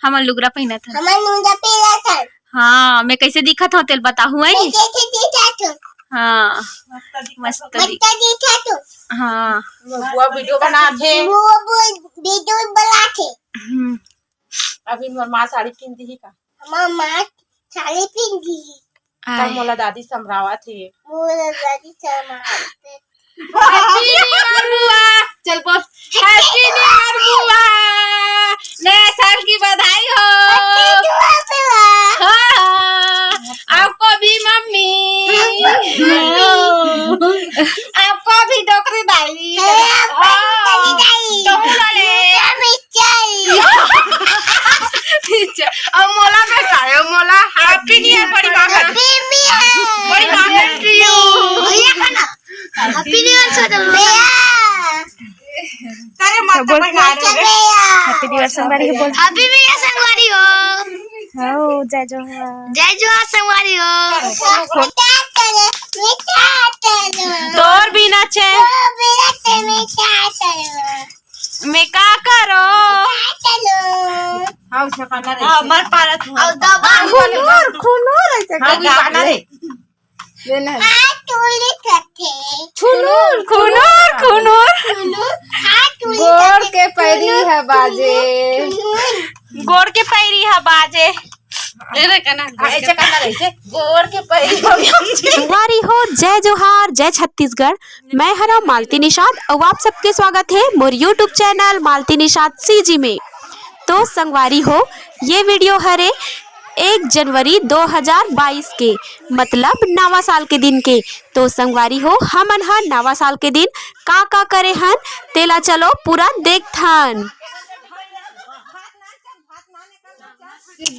हमन लुगरा पहनत हन। हमन लुगरा पहनत हन। हाँ मैं कैसे दिखत हो तेल बताहू है नी। कैसे दिखत हो? हाँ मस्त दिखत हो। हाँ वो वीडियो बनाथे। वो वीडियो बनाथे। अभी मोर माँ साड़ी पहन दी का। हमार माँ साड़ी पहन दी। तब मोला दादी समरावत थे। मोला दादी समरावत थे। हैप्पी न्यू ईयर बुआ। चल बोल हैप्पी न्यू ईयर बुआ। नए साल की बधाई हो। हाँ, आपको भी मम्मी। आपको भी डोकरी दाई। अब मोला में चाहे मोला हैप्पी न्यू ईयर बड़ी माँ बड़ी माँ हैप्पी न्यू ईयर छोटा भैया। तेरे मत बना रे। हैप्पी न्यू ईयर संगवारी बोल। अभी भी ये संगवारी हो। हो जय जोहार। जय जोहार संगवारी हो। तोर भी नाचे। मैं का करो। हाँ उसमें खाना रे। मर पारत हूँ। और दबा खुनूर ऐसे हाँ भी खाना रे। लेना टोली करते। खुनूर खुनूर खुनूर गोड़ के पैरी है बाजे। गोड़ के पैरी है बाजे। ऐसे करना रे ऐसे गोड़ के पैर। संगवारी हो जय जोहार जय छत्तीसगढ़। मैं हरा मालती निषाद और आप सबके स्वागत है मोर यूट्यूब चैनल मालती निषाद सीजी में। तो संगवारी हो ये वीडियो हरे 1 जनवरी 2022 के मतलब नवा साल के दिन के। तो संगवारी हो हमन ह नवा साल के दिन का करे हन तेला चलो पूरा देखथन। डिगा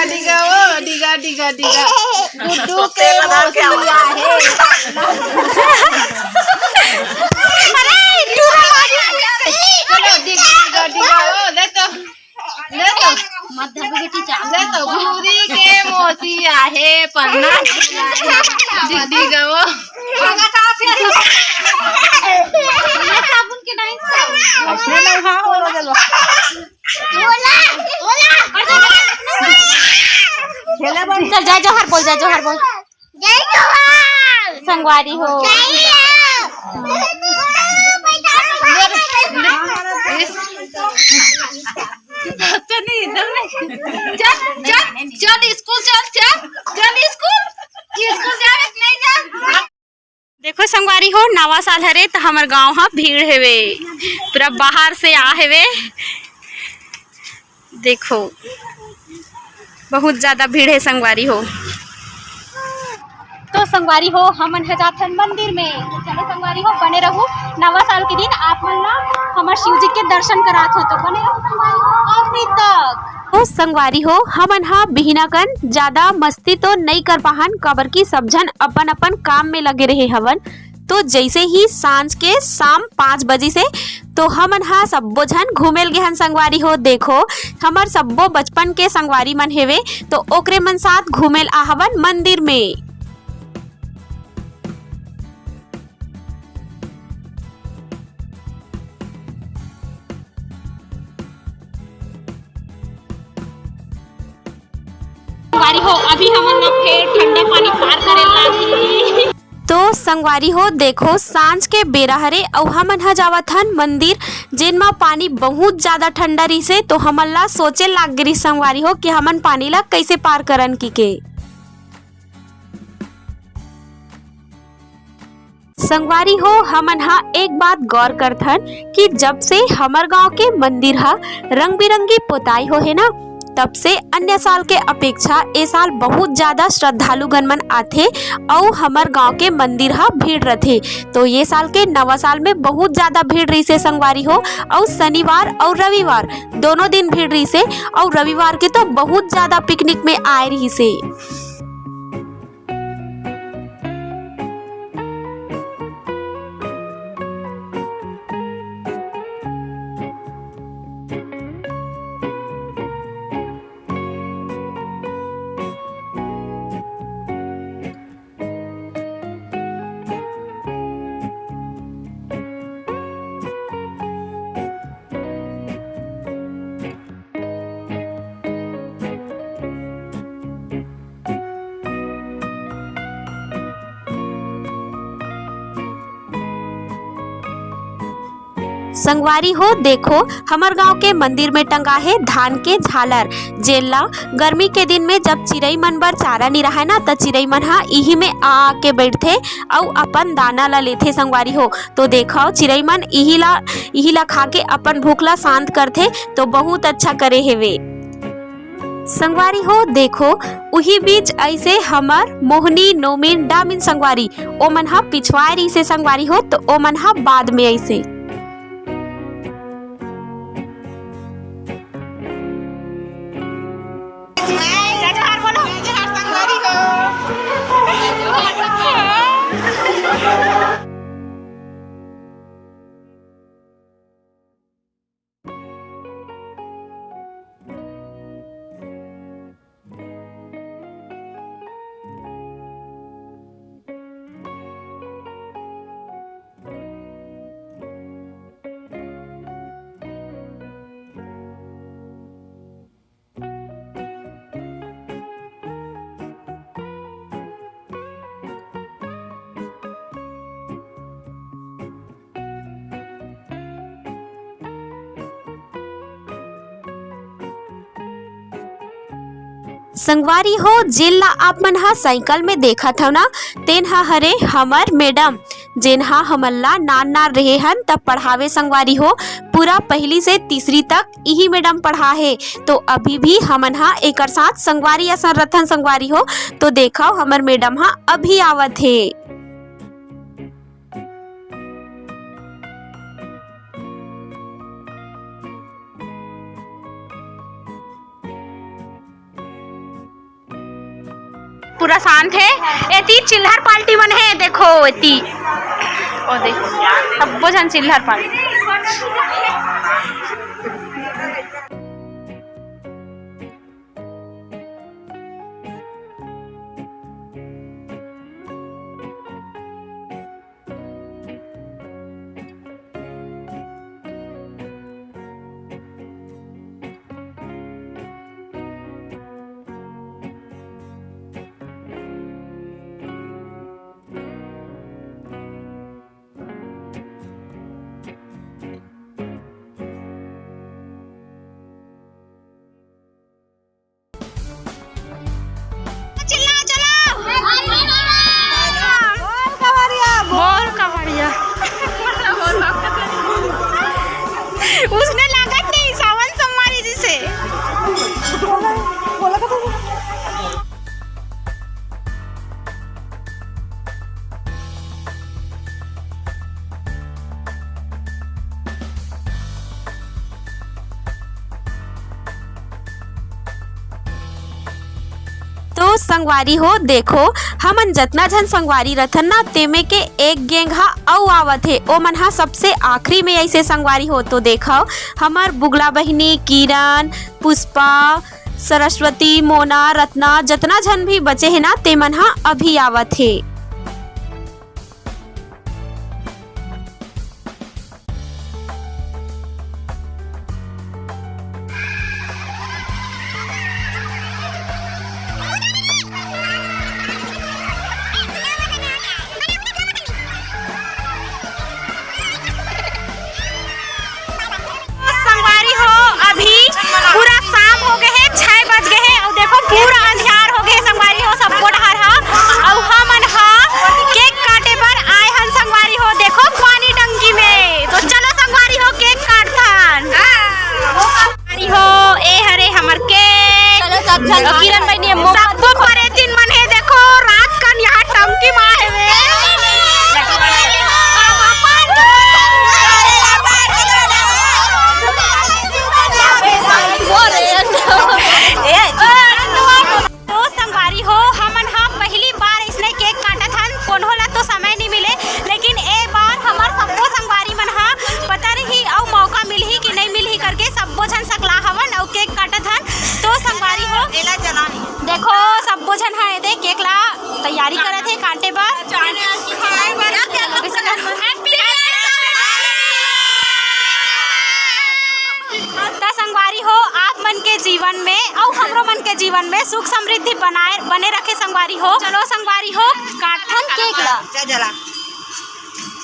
डिगा ओ डिगा डिगा डिगा गुड्डू के मौसिया है। अरे चलो डिगा डिगा ओ ले तो मत धर बेटी चाल ले तो भूरी के मौसिया है पन्ना डिगा ओ खाना का फिर साबुन के नहीं अच्छा ना हां हो रोजल चल जय जोहार बोल जय जोहार बोल। जय जोहार संगवारी हो चल स्कूल चल स्कूल जावे नहीं जा। देखो संगवारी हो नवा साल हरे तो हमार गांव हा भीड़ हेवे पूरा बाहर से आ हेवे। देखो बहुत ज्यादा भीड़ है संगवारी हो। तो संगवारी हो हमन है जाथन मंदिर में। तो चलो संगवारी हो बने रहो नवा साल के दिन आप मन ला हमार शिव जी के दर्शन करात हो। तो बने रहो संगवारी हो आखिरी तक। तो संगवारी हो हमन हा बिहिना कन ज्यादा मस्ती तो नहीं कर पाहन काबर की सब जन अपन अपन काम में लगे रहे हवन। तो जैसे ही सांझ के शाम 5 बजे से तो हमन हा सब्बो झन घूमेल गे हन संगवारी हो। देखो हमार सब्बो बचपन के संगवारी मन हेवे तो ओकरे मन साथ घूमेल आहवन मंदिर में। संगवारी हो अभी हमन ना फिर ठंडा पानी पार करे लागी। तो संगवारी हो देखो सांझ के बेरा हरे अउ हमन ह जावत हन मंदिर जेन मा पानी बहुत ज्यादा ठंडा रही से। तो हमन ला सोचे लाग गई संगवारी हो कि हमन पानी ला कैसे पार करन की के। संगवारी हो हमन हा एक बात गौर करथन कि जब से हमर गांव के मंदिर हा रंग बिरंगी पोताई हो है ना तब से अन्य साल के अपेक्षा ए साल बहुत ज्यादा श्रद्धालु गण मन आथे और हमर गांव के मंदिर हा भीड़ रथे। तो ये साल के नवा साल में बहुत ज्यादा भीड़ रही से संगवारी हो। और शनिवार और रविवार दोनों दिन भीड़ रही से और रविवार के तो बहुत ज्यादा पिकनिक में आए रही से। संगवारी हो देखो हमर गांव के मंदिर में टंगा है धान के झालर, जेला गर्मी के दिन में जब चिरई मन बर चारा नहीं रहा ना त चिरई मन हा इही में आके बैठथे और अपन दाना ला लेथे संगवारी हो। तो देखो चिरई मन इही ला खा के अपन भूख ला शांत करथे, तो बहुत अच्छा करे हेवे संगवारी हो। देखो उही बीच ऐसे हमर मोहनी नोमिन डामिन संगवारी ओमन हा पिछवाए रही से संगवारी हो, तो ओमन हा बाद में ऐसे संगवारी हो जेला आप मन हा साइकिल में देखा था ना, तेन हा हरे हमर मैडम जेन हा हमला नान रहे हन तब पढ़ावे संगवारी हो। पूरा पहली से तीसरी तक यही मैडम पढ़ा है, तो अभी भी हमन हा एकर साथ संगवारी असर रथन संगवारी हो। तो देखो हमर मैडम हा अभी आवत है। पूरा शांत है। एती चिल्हर पार्टी मन है, देखो एती ओ देखो सब बोझन चिल्हर पार्टी। उसने लागत नहीं सावन सोमवारी जिसे तो संगवारी हो देखो हमन जतना झन संगवारी रथन ना तेमे के एक गैंग हा अउ आवत है, ओ मन हा सबसे आखिरी में ऐसे संगवारी हो। तो देखो हमर बुगला बहिनी किरण, पुष्पा, सरस्वती, मोना, रत्ना जतना झन भी बचे है ना ते मन हा अभी आवत है। पूरा शाम हो गए है, 6 बज गए हैं और देखो पूरा अंधियार हो गए संगवारी हो। सबको डहर हा और हमन हा केक काटे पर आए हन संगवारी हो। देखो पानी टंकी में, तो चलो संगवारी हो केक काटथन। संगवारी हो ए हरे हमर केक, चलो सब जन किरण बहनी सबको परे दिन मन है। देखो रात कन यहाँ टंकी में आए हुए तैयारी करत है कांटे बर संगवारी हो। आप मन के जीवन में और हमरो मन के जीवन में सुख समृद्धि बने रखे संगवारी हो। चलो संगवारी हो काटथन केक ला।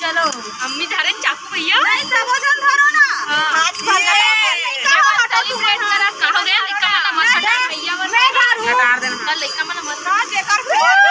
चलो अम्मी धारे चाकू भैया नहीं सब वजन धरो ना हाथ पर सेलिब्रेट करा कहो रे लइका मन मत हटा भैया मन मैं कल लइका मन मत